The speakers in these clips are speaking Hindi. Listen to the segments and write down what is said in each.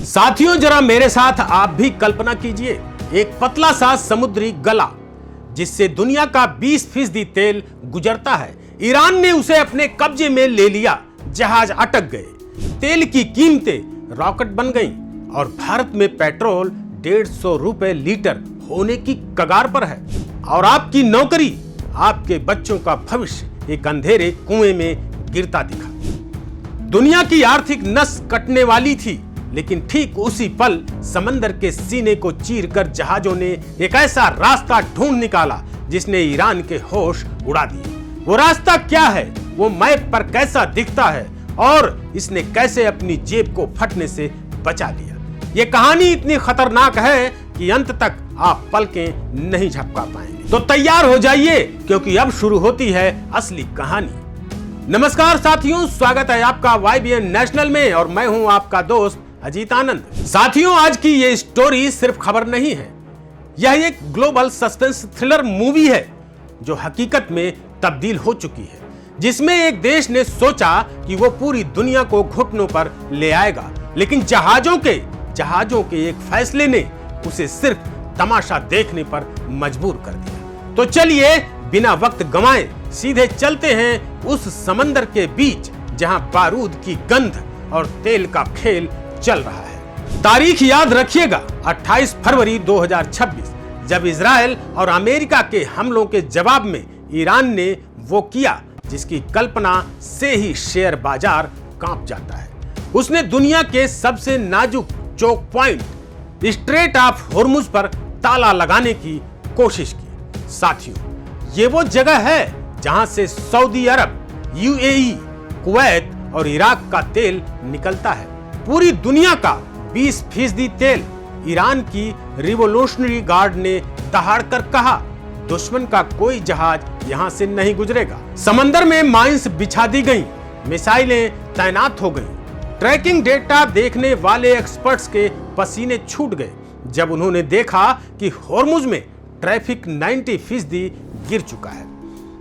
साथियों, जरा मेरे साथ आप भी कल्पना कीजिए, एक पतला सा समुद्री गला जिससे दुनिया का 20% तेल गुजरता है। ईरान ने उसे अपने कब्जे में ले लिया, जहाज अटक गए, तेल की कीमतें रॉकेट बन गईं और भारत में पेट्रोल 150 रुपए लीटर होने की कगार पर है। और आपकी नौकरी, आपके बच्चों का भविष्य एक अंधेरे कुएं में गिरता दिखा। दुनिया की आर्थिक नस कटने वाली थी, लेकिन ठीक उसी पल समंदर के सीने को चीरकर जहाजों ने एक ऐसा रास्ता ढूंढ निकाला जिसने ईरान के होश उड़ा दिए। वो रास्ता क्या है, वो मैप पर कैसा दिखता है और इसने कैसे अपनी जेब को फटने से बचा लिया। ये कहानी इतनी खतरनाक है कि अंत तक आप पलकें नहीं झपका पाएंगे। तो तैयार हो जाइए, क्योंकि अब शुरू होती है असली कहानी। नमस्कार साथियों, स्वागत है आपका YBN नेशनल में और मैं हूं आपका दोस्त अजीत आनंद। साथियों, आज की ये स्टोरी सिर्फ खबर नहीं है, यह एक ग्लोबल सस्पेंस थ्रिलर मूवी है जो हकीकत में तब्दील हो चुकी है, जिसमें एक देश ने सोचा कि वो पूरी दुनिया को घुटनों पर ले आएगा, लेकिन जहाजों के एक फैसले ने उसे सिर्फ तमाशा देखने पर मजबूर कर दिया। तो चलिए बिना वक्त गंवाए सीधे चलते हैं उस समंदर के बीच जहां बारूद की गंध और तेल का खेल चल रहा है। तारीख याद रखिएगा, 28 फरवरी 2026, जब इजराइल और अमेरिका के हमलों के जवाब में ईरान ने वो किया जिसकी कल्पना से ही शेयर बाजार कांप जाता है। उसने दुनिया के सबसे नाजुक choke point strait of Hormuz पर ताला लगाने की कोशिश की। साथियों, ये वो जगह है जहां से सऊदी अरब, UAE, कुवैत और इराक का तेल निकलता है। पूरी दुनिया का 20% तेल। ईरान की रिवोल्यूशनरी गार्ड ने दहाड़कर कहा, दुश्मन का कोई जहाज यहां से नहीं गुजरेगा। समंदर में माइंस बिछा दी गईं, मिसाइलें तैनात हो गईं। ट्रैकिंग डेटा देखने वाले एक्सपर्ट्स के पसीने छूट गए जब उन्होंने देखा कि होर्मुज में ट्रैफिक 90% गिर चुका है।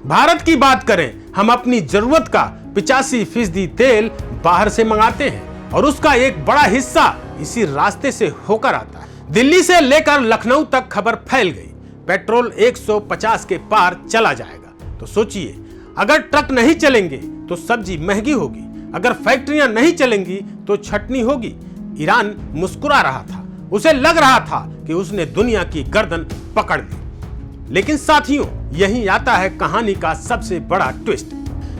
भारत की बात करें, हम अपनी जरूरत का 85% तेल बाहर से मंगाते हैं और उसका एक बड़ा हिस्सा इसी रास्ते से होकर आता है। दिल्ली से लेकर लखनऊ तक खबर फैल गई, पेट्रोल 150 के पार चला जाएगा। तो सोचिए, अगर ट्रक नहीं चलेंगे तो सब्जी महंगी होगी, अगर फैक्ट्रियां नहीं चलेंगी तो छटनी होगी। ईरान मुस्कुरा रहा था, उसे लग रहा था कि उसने दुनिया की गर्दन पकड़ ली। लेकिन साथियों, यहीं आता है कहानी का सबसे बड़ा ट्विस्ट।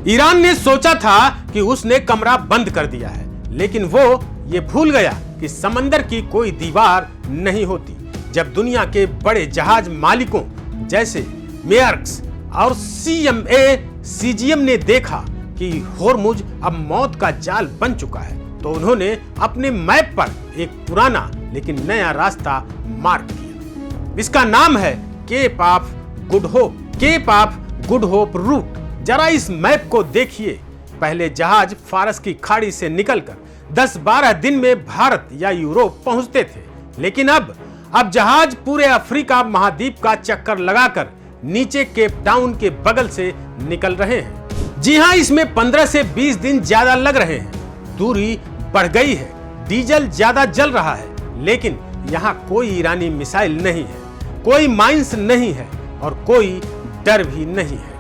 ईरान ने सोचा था कि उसने कमरा बंद कर दिया है, लेकिन वो ये भूल गया कि समंदर की कोई दीवार नहीं होती। जब दुनिया के बड़े जहाज मालिकों जैसे मेयर्क्स और CMA-CGM ने देखा कि होर्मुज अब मौत का जाल बन चुका है, तो उन्होंने अपने मैप पर एक पुराना लेकिन नया रास्ता मार्क किया। इसका नाम है cape of good hope route. जरा इस मैप को देखिए। पहले जहाज फारस की खाड़ी से निकलकर 10-12 दिन में भारत या यूरोप पहुंचते थे, लेकिन अब जहाज पूरे अफ्रीका महाद्वीप का चक्कर लगाकर नीचे केप टाउन के बगल से निकल रहे हैं। जी हां, इसमें 15 से 20 दिन ज्यादा लग रहे हैं। दूरी बढ़ गई है, डीजल ज्यादा जल रहा है, लेकिन यहां कोई ईरानी मिसाइल नहीं है, कोई माइंस नहीं है और कोई डर भी नहीं है।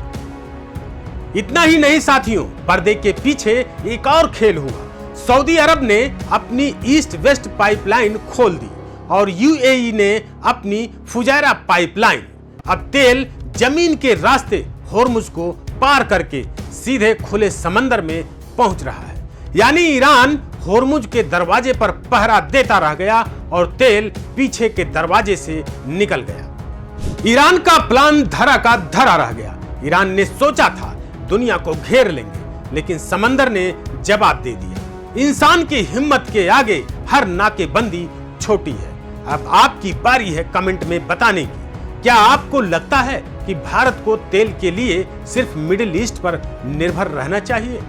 इतना ही नहीं साथियों, पर्दे के पीछे एक और खेल हुआ। सऊदी अरब ने अपनी ईस्ट वेस्ट पाइपलाइन खोल दी और UAE ने अपनी फुजैरा पाइपलाइन। अब तेल जमीन के रास्ते होर्मुज को पार करके सीधे खुले समंदर में पहुंच रहा है। यानी ईरान होर्मुज के दरवाजे पर पहरा देता रह गया और तेल पीछे के दरवाजे से निकल गया। ईरान का प्लान धरा का धरा रह गया। ईरान ने सोचा था दुनिया को घेर लेंगे, लेकिन समंदर ने जवाब दे दिया। इंसान की हिम्मत के आगे हर नाकेबंदी छोटी है। अब आपकी बारी है कमेंट में बताने की, क्या आपको लगता है कि भारत को तेल के लिए सिर्फ मिडिल ईस्ट पर निर्भर रहना चाहिए?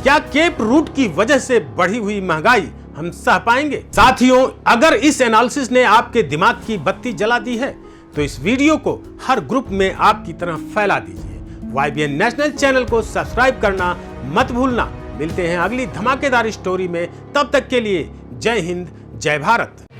क्या केप रूट की वजह से बढ़ी हुई महंगाई हम सह पाएंगे? साथियों, अगर इस एनालिसिस ने आपके दिमाग की बत्ती जला दी है तो इस वीडियो को हर ग्रुप में आपकी तरफ फैला दीजिए। YBN नेशनल चैनल को सब्सक्राइब करना मत भूलना। मिलते हैं अगली धमाकेदार स्टोरी में, तब तक के लिए जय हिंद, जय भारत।